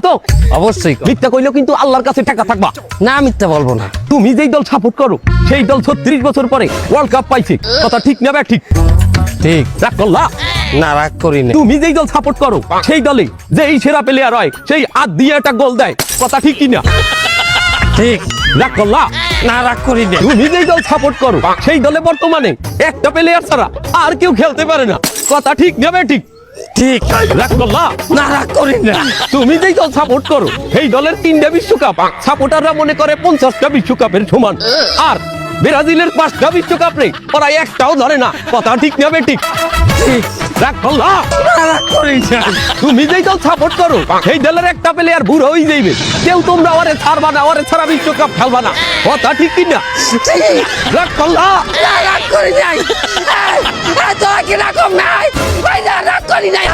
তো অবশ্যই কর। মিথ্যা কইলেও কিন্তু আল্লাহর কাছে টাকা থাকবা। না মিথ্যা বলবো না। তুমি যেই দল সাপোর্ট করো সেই দল 36 বছর পরে ওয়ার্ল্ড কাপ পাইছে, কথা ঠিক না ঠিক? ঠিক। রাগ করলা? না রাগ করি না। তুমি যেই দল সাপোর্ট করো সেই দলে যেই সেরা প্লেয়ার হয় সেই হাত দিয়ে একটা গোল দেয়, কথা ঠিক কিনা? ঠিক। রাগ করলা? না রাগ করি না। তুমি যেই দল সাপোর্ট করো সেই দলে বর্তমানে একটা প্লেয়ার ছাড়া আর কেউ খেলতে পারে না, কথা ঠিক না ঠিক? ঠিক। রাগ করলা? না রাগ করি না। তুমি যেই দল সাপোর্ট করো সেই দলের 3টা বিশ্বকাপ সাপোর্টাররা মনে করে 50টা বিশ্বকাপের সমান, আর ব্রাজিলের 5টা বিশ্বকাপ নেই, ওরা একটাও ধরে না, কথা ঠিক না ঠিক? ঠিক। রাগ করলা? না রাগ করি না। তুমি যেই দল সাপোর্ট করো সেই দলের একটা প্লেয়ার বুড়ো হয়ে যাইবে, কেউ তোমরা ওরে ছাড়বা না, ওরে ছাড়া বিশ্বকাপ খেলবা না, কথা ঠিক কিনা? ঠিক। রাগ করলা? না রাগ করি নাই। তোরা কি রাগ নাই? ভাই না রাগ করি নাই।